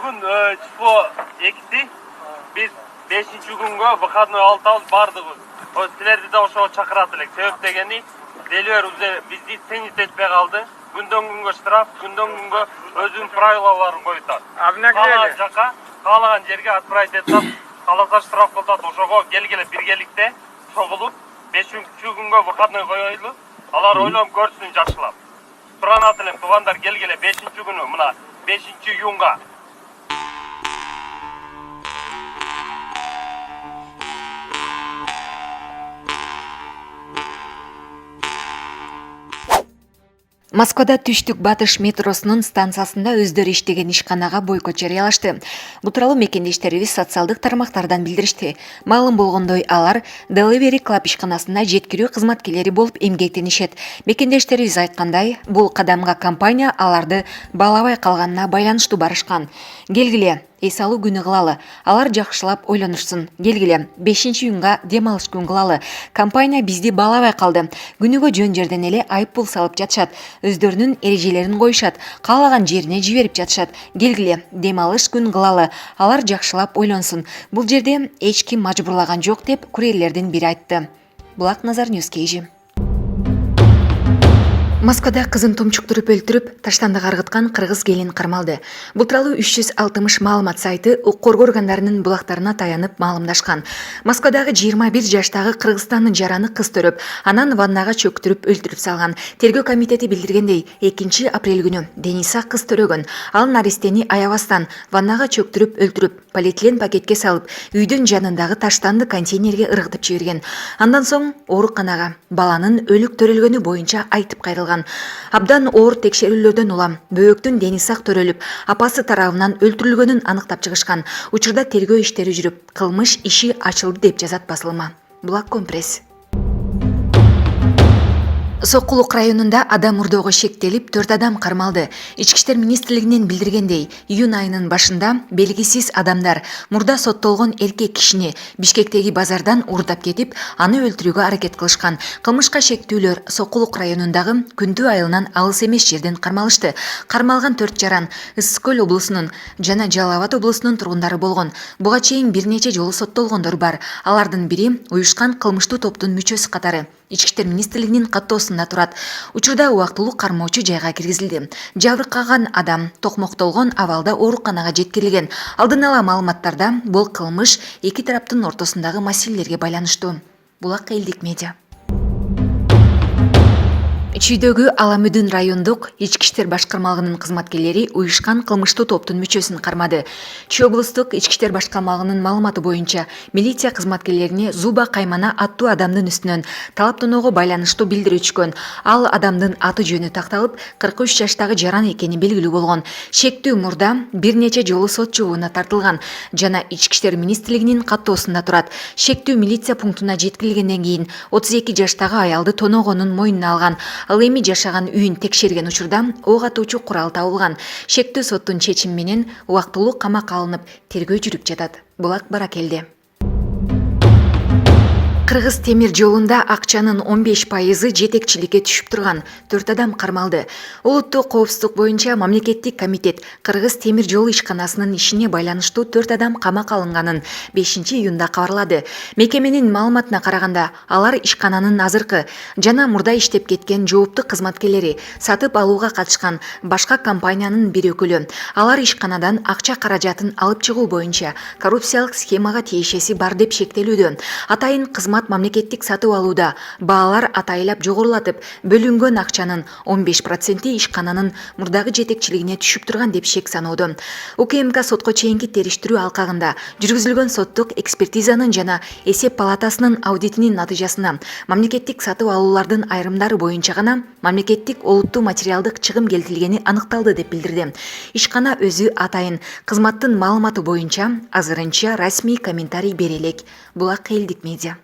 бүгүн число 2 биз 5-күнгө выходной алып бардыгыбыз. Силерди да ошого чакырат элек. Себеп дегени делер бизди ценить этпей калды. Күндөн күнгө штраф, күндөн күнгө өзүнүн правилаларын коютат. Каалаган жака, каалаган жерге отправить этсат, кааласа штраф болот. Ошого келгиле биргеликте чогулуп 5-күнгө выходной коелу. Алар ойлонуп көрсүн жакшылап. Суранат элем туугандар келгиле 5-күнү мына 5-июнга. Москвада түштүк батыш метросунун станциясында өздөрү иштеген ишканага бойкот жарыялашты. Бул тууралуу мекендештерибиз социалдык тармактардан билдиришти. Маалым болгондой, алар Delivery Club ишканасына жеткирүү кызматкерлери болуп эмгектенишет. Мекендештерибиз айткандай, бул кадамга компания аларды баалабай калганына байланыштуу барышкан. Келгиле, эс алуу күнү кылалы. Алар жакшылап ойлонушсун. Келгиле, 5-июнга дем алыш күн кылалы. Компания бизди баалабай калды. Күнүгө жөн жерден эле айыппул салып жатышат. Өздөрүнүн эрежелерин коюшат. Каалаган жерине жиберип жатышат. Келгиле, дем алыш күн кылалы. Алар жакшылап ойлонсун. Бул жерде эч ким мажбурлаган жок деп курьерлердин бири айтты. Булак Назар Ньюс Кейжи. Москвада кызын томчуктуруп өлтүрүп, таштандыга ыргыткан кыргыз келин кармалды. Бул тууралуу 360 маалымат сайты укук коргоо органдарынын булактарына таянып маалымдашкан. Москвадагы 21 жаштагы Кыргызстандын жараны кыз төрөп, анан ваннага чөктүрүп өлтүрүп салган. Тергөө комитети билдиргендей, 2 апрель күнү Дениса кыз төрөгөн. Ал наристени аябастан ваннага чөктүрүп өлтүрүп, полиэтилен пакетке салып, үйдүн жанындагы таштанды контейнерге ыргытып жиберген. Андан соң ооруканага баланын өлүк төрөлгөнү боюнча айтып кайрылган. Абдан оор текшерүүлөрдөн улам бөөктүн денисак төрөлүп, апасы тарабынан өлтүрүлгөнүн аныктап чыгышкан. Учурда тергөө иштери жүрүп, кылмыш иши ачылды деп жазат басылма. Булак Компресс. Сокулук районунда адам мурдоого шектелип, 4 адам кармалды. Ички иштер министрлигинен билдиргендей, июнь айынын башында белгисиз адамдар мурда соттолгон эркек кишини Бишкектеги базардан уурдап кетип, аны өлтүрүүгө аракет кылышкан. Кылмышка шектүүлөр Сокулук районундагы Күндү айылынан алыс эмес жерден кармалышты. Кармалган 4 жаран Ысык Көл облусунун жана Жалал Абад облусунун тургундары болгон. Буга чейин бир нече жолу соттолгондор бар. Алардын бири уюшкан кылмыштуу топтун мүчөсү катары. Ички иштер министрлигинин каттоосунда турат. Учурда убактылуу кармоочу жайга киргизилди. Жабыркаган адам токмоктолгон абалда ооруканага жеткирилген. Алдын ала маалыматтарда бул кылмыш эки тараптын ортосундагы маселелерге байланыштуу. Булак элдик медиа. Чүйдөгү Аламүдүн райондук ички иштер башкармалыгынын кызматкерлери уюшкан кылмыштуу топтун мүчөсүн кармады. Чүй облустук ички иштер башкармалыгынын маалыматы боюнча, милиция кызматкерлерине Зуба Каймана аттуу адамдын үстүнөн талаптоноого байланыштуу билдирүү түшкөн. Ал адамдын аты жөнү такталып, 43 жаштагы жаран экени белгилүү болгон. Шектүү мурда бир нече жолу сот жообуна тартылган жана ички иштер министрлигинин каттоосунда турат. Шектүү милиция пунктуна жеткирилгенден кийин 32 жаштагы аялды тоноогонун мойнуна алган. Ал эми жашаган үйүн текшерген учурда ок атуучу курал табылган. Шектүү соттун чечими менен убактылуу камакка алынып, тергөө жүрүп жатат. Булак Баракелде. Кыргыз темир жолунда акчанын 15% жетекчиликке түшүп турган 4 адам кармалды. Улуттук коопсуздук боюнча мамлекеттик комитет Кыргыз темир жол ишканасынын ишине байланыштуу 4 адам камакка алынганын 5-июнда кабарлады. Мекеменин маалыматына караганда, алар ишкананын азыркы жана мурда иштеп кеткен жооптуу кызматкерлери, сатып алууга катышкан башка компаниянын бир өкүлү. Алар ишканадан акча каражатын алып чыгуу боюнча коррупциялык схемага тиешеси бар деп шектелүүдө. Атайын кызмат мамлекеттик сатып алууда баалар атайлап жогорулатып, бөлүнгөн акчанын 15% ишкананын мурдагы жетекчилигине түшүп турган деп шек саноодо. УКМК сотко чейинки териштирүү алкагында жүргүзүлгөн соттук экспертизанын жана эсеп палатасынын аудитинин натыйжасына мамлекеттик сатып алуулардын айрымдары боюнча гана мамлекеттик олуттуу материалдык чыгым келтирилгени аныкталды деп билдирди. Ишкана өзү атайын кызматтын маалыматы боюнча азырынча расмий комментарий бере элек. Булак элдик медиа.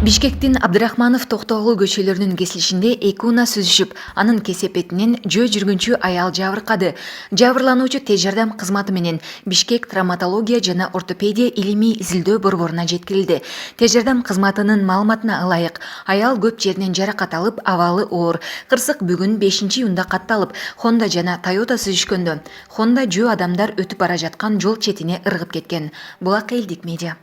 Бишкектин Абдрахманов Токтогул көчөлөрүнүн кесилишинде 2 уна сүзүшүп, анын кесепетинен жөө жүргүнчү аял жабыркады. Жабырлануучу тез жардам кызматы менен Бишкек травматология жана ортопедия илимий изилдөө борборуна жеткирилди. Тез жардам кызматынын маалыматына ылайык, аял көп жеринен жаракат алып, абалы оор. Кырсык бүгүн 5-июнда катталып, Honda жана Toyota сүзүшкөндө Honda жөө адамдар өтүп бара жаткан жол четине ыргып кеткен. Булак элдик медиа.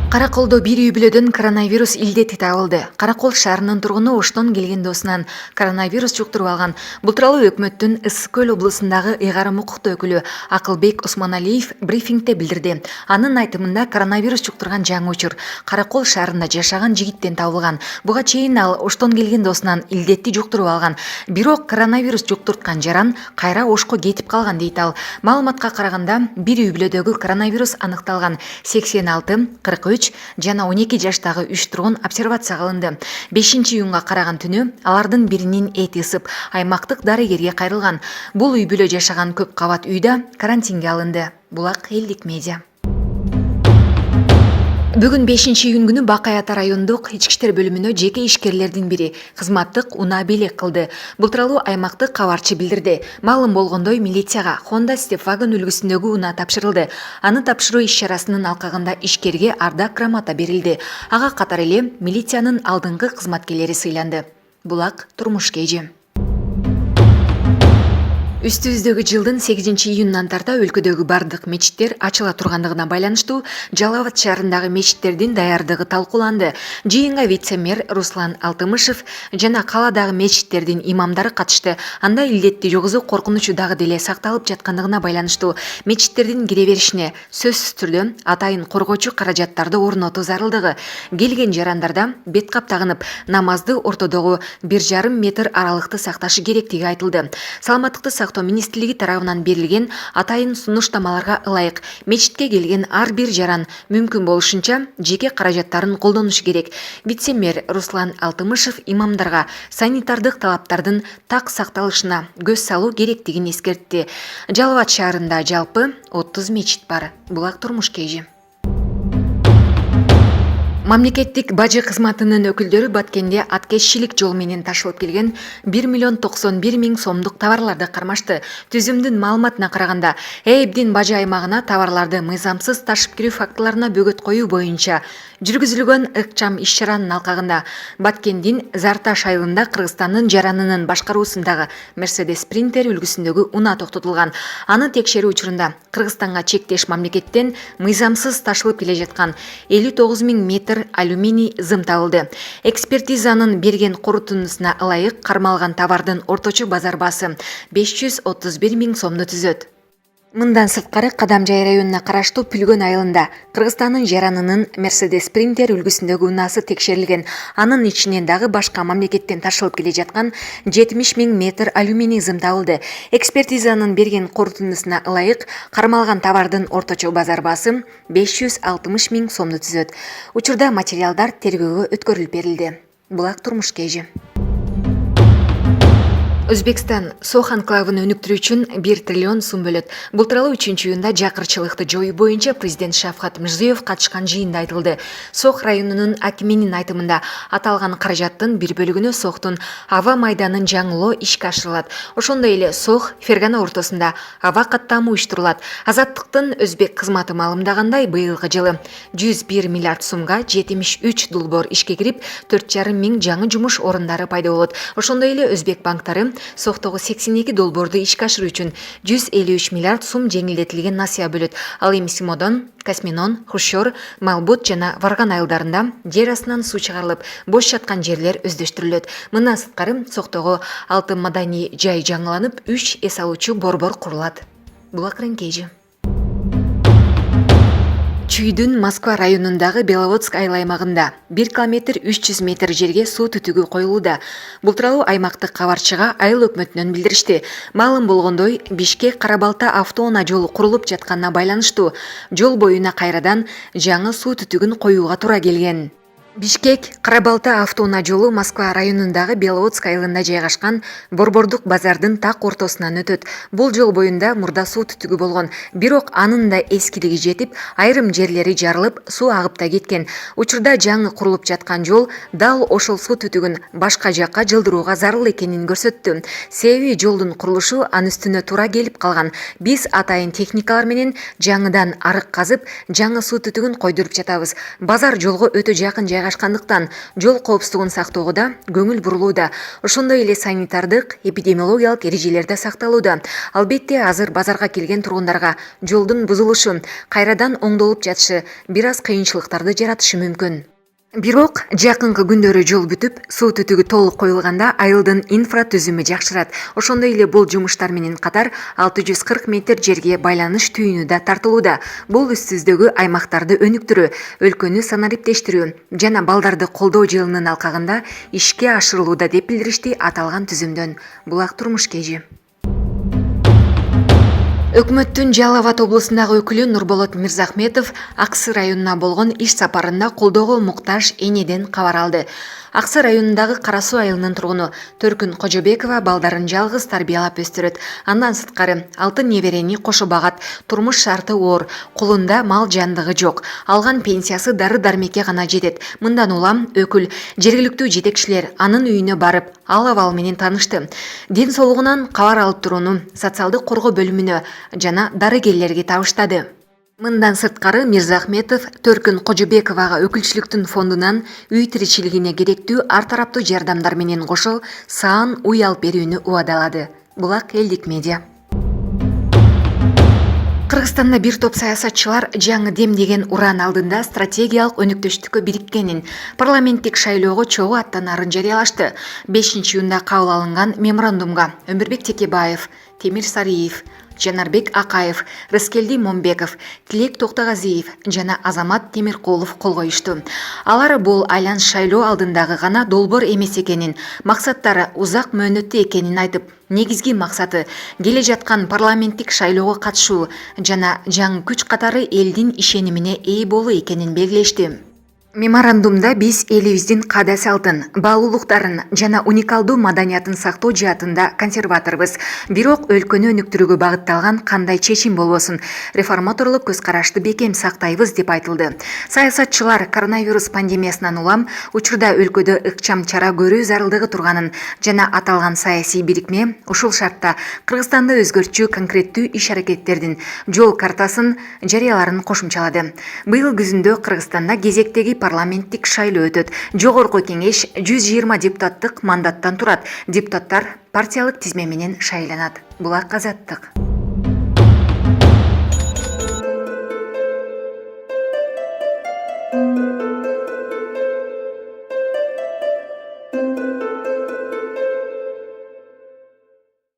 Караколдо бир үй бүлөдөн коронавирус илдети табылды. Каракол шаарынын тургуну оштон келген досунан коронавирус жуктуруп алган. Бул тууралуу өкмөттүн Ысык көл облусундагы ыйгарым укуктуу өкүлү Акылбек Усманалиев брифингде билдирди. Анын айтымында коронавирус жуктурган жаңы учур Каракол шаарында жашаган жигиттен табылган. Буга чейин ал оштон келген досунан илдетти жуктуруп алган. Бирок коронавирус жуктурткан жаран кайра ошко кетип калган дейт ал. Маалыматка караганда, бир үй бүлөдөгү коронавирус аныкталган 86, 43 жана 12 жаштагы 3 тургун обсервацияга алынды. 5-июнга караган түнү алардын биринин эти ысып, аймактык дарыгерге кайрылган. Бул үй бүлө жашаган көп кабат үйдө карантинге алынды. Булак элдик медиа. Бүгүн 5-июн күнү Бакай Ата райондук ички иштер бөлүмүнө жеке ишкерлердин бири кызматтык унаа белек кылды. Бул тууралуу аймактык кабарчы билдирди. Маалым болгондой, милицияга Honda Stepwagon үлгүсүндөгү унаа тапшырылды. Аны тапшыруу иш-чарасынын алкагында ишкерге ардак грамота берилди. Ага катар эле милициянын алдыңкы кызматкерлери сыйланды. Булак турмуш кежи. Үстүбүздөгү жылдын 8-июнунан тарта өлкөдөгү бардык мечиттер ачыла тургандыгына байланыштуу Жалал Абад шаарындагы мечиттердин даярдыгы талкууланды. Жыйынга вице-мэр Руслан Алтымышев жана кааладагы мечиттердин имамдары катышты. Анда илдетти жугузуу коркунучу дагы деле сакталып жаткандыгына байланыштуу мечиттердин кире беришине сөзсүз түрдө атайын коргоочу каражаттарды орнотуу зарылдыгы, келген жарандарда бет кап тагынып, намазды ортодогу 1,5 метр аралыкты сакташы керектиги айтылды. Саламаттыкты сактоо министрлиги тарабынан берилген атайын сунуштамаларга ылайык мечитке келген ар бир жаран мүмкүн болушунча жеке каражаттарын колдонушу керек. Вице-мэр Руслан Алтымышев имамдарга санитардык талаптардын так сакталышына көз салуу керектигин эскертти. Жалал Абад шаарында жалпы 30 мечит бар. Булак турмуш кежи. Мамлекеттик бажы кызматынын өкүлдөрү Баткенде аткезчилик жол менен ташылып келген 1,91 миң сомдук товарларды кармашты. Түзүмдүн маалыматына караганда, Эйбдин бажы аймагына товарларды мыйзамсыз ташып кирүү фактыларына бөгөт коюу боюнча жүргүзүлгөн ыкчам иш-чаранын алкагында Баткендин Зарташ айылында Кыргызстандын жаранынын башкаруусундагы Mercedes Sprinter үлгүсүндөгү унаа токтотулган. Аны текшерүү учурунда Кыргызстанга чектеш мамлекеттен мыйзамсыз ташылып келе жаткан 59 миң метр алюминий зым табылды. Экспертизанын берген корутундусуна ылайык кармалган товардын орточо базар баасы 531 миң сомду түзөт. Мындан сырткары Кадамжай районуна караштуу Пүлгөн айылында Кыргызстандын жаранынын Mercedes Sprinter үлгүсүндөгү унаасы текшерилген. Анын ичинен дагы башка мамлекеттен ташылып келе жаткан 70 миң метр алюминий зым табылды. Экспертизанын берген корутундусуна ылайык кармалган товардын орточо базар баасы 560 миң сомду түзөт. Учурда материалдар тергөөгө өткөрүлүп берилди. Булак турмуш кежи. Өзбекстан Сох анклавын өнүктүрүү үчүн 1 триллион сум бөлөт. Бул тууралуу 3-июнда жакырчылыкты жоюу боюнча президент Шавкат Мирзиёев катышкан жыйында айтылды. Сох районунун акиминин айтымында аталган каражаттын бир бөлүгүнө Сохтун аба майданын жаңылоо ишке ашырылат. Ошондой эле Сох Фергана ортосунда аба каттамы уюштурулат. Азаттыктын өзбек кызматы маалымдагандай, быйылкы жылы 101 миллиард сумга 73 долбоор ишке кирип, 4,5 миң жаңы жумуш орундары пайда болот. Ошондой эле өзбек банктары Сохтогу 82 долбоорду ишке ашыруу үчүн 153 миллиард сум жеңилдетилген насыя бөлөт. Ал эми Симодон, Касминон, Хушор, Малбут жана Варган айылдарында жер астынан суу чыгарылып, бош жаткан жерлер өздөштүрүлөт. Мындан сырткары Сохтогу 6 маданий жай жаңыланып, 3 эс алуучу борбор курулат. Булак реңкежи. Чүйдүн Москва районундагы Беловодск айыл аймагында 1 километр 300 метр жерге суу түтүгү коюлууда. Бул тууралуу аймактык кабарчыга айыл өкмөтүнөн билдиришти. Маалым болгондой, Бишкек Карабалта автоунаа жолу курулуп жатканына байланыштуу жол боюна кайрадан жаңы суу түтүгүн коюуга туура келген. Бишкек Карабалта автоунаа жолу Москва районундагы Беловодск айылында жайгашкан борбордук базардын так ортосунан өтөт. Бул жол боюнда мурда суу түтүгү болгон, бирок анын да эскилиги жетип, айрым жерлери жарылып, суу агып да кеткен. Учурда жаңы курулуп жаткан жол дал ошол суу түтүгүн башка жакка жылдырууга зарыл экенин көрсөттү. Себеби жолдун курулушу анын үстүнө туура келип калган. Биз атайын техникалар менен жаңыдан арык казып, жаңы суу түтүгүн койдуруп жатабыз. Базар жолго өтө жакын жайгашкандыктан жол коопсуздугун сактоого да көңүл бурулууда. Ошондой эле санитардык, эпидемиологиялык эрежелер да сакталууда. Албетте азыр базарга келген тургундарга жолдун бузулушу, кайрадан оңдолуп жатышы бир аз кыйынчылыктарды жаратышы мүмкүн. Бирок жакынкы күндөрү жол бүтүп, суу түтүгү толук коюлганда айылдын инфратүзүмү жакшырат. Ошондой эле бул жумуштар менен катар 640 метр жерге байланыш түйүнү да тартылууда. Бул үстүздөгү аймактарды өнүктүрүү, өлкөнү санариптештирүү жана балдарды колдоо жылынын алкагында ишке ашырылууда деп билдиришти аталган түзүмдөн. Булак Турмуш Кежи. Өкмөттүн Жалал Абад облусундагы өкүлү Нурболот Мирзахметов Аксы районуна болгон иш сапарында колдоого муктаж энеден кабар алды. Аксы районундагы Кара Суу айылынын тургуну Төркүн Кожобекова балдарын жалгыз тарбиялап өстүрөт. Андан сырткары 6 неберени кошо багат, турмуш шарты оор, колунда мал жандыгы жок. Алган пенсиясы дары-дармекке гана жетет. Мындан улам өкүл жергиликтүү жетекчилер анын үйүнө барып, ал абал менен таанышты. Ден соолугунан кабар алып турууну социалдык коргоо бөлүмүнө жана дарыгерлерге табыштады. Мындан сырткары Мирзахметов Төркүн Кожобековага өкүлчүлүктүн фондунан үй тиричилигине керектүү ар тараптуу жардамдар менен кошо саан уй алып берүүнү убадалады. Булак элдик медиа. Кыргызстанда бир топ саясатчылар жаңы дем деген уран алдында стратегиялык өнүктүштүккө бириккенин, парламенттик шайлоого чогуу аттанаарын жарыялашты. 5-июнда кабыл алынган меморандумга Өмүрбек Текебаев, Темир Сариев, Жанарбек Акаев, Рыскелди Момбеков, Тилек Токтогазиев жана Азамат Темиркулов кол коюшту. Алар бул айланш шайлоо алдындагы гана долбоор эмес экенин, максаттары узак мөөнөттүү экенин айтып, негизги максаты келе жаткан парламенттик шайлоого катышуу жана жаңы күч катары элдин ишенимине ээ болуу экенин белгилешти. Меморандумда биз элибиздин каада салтын, баалуулуктарын жана уникалдуу маданиятын сактоо жаатында консерваторбуз. Бирок өлкөнү өнүктүрүүгө багытталган кандай чечим болбосун, реформаторлук көз карашты бекем сактайбыз деп айтылды. Саясатчылар коронавирус пандемиясынан улам учурда өлкөдө ыкчам чара көрүү зарылдыгы турганын жана аталган саясий бирикме ушул шартта Кыргызстанды өзгөртчү конкреттүү иш-аракеттердин жол картасын жарыяларын кошумчалады. Быйыл күзүндө Кыргызстанда кезектеги парламенттик шайлоо өтөт. Жогорку кеңеш 120 депутаттык мандаттан турат. Депутаттар партиялык тизме менен шайланат. Булак Азаттык.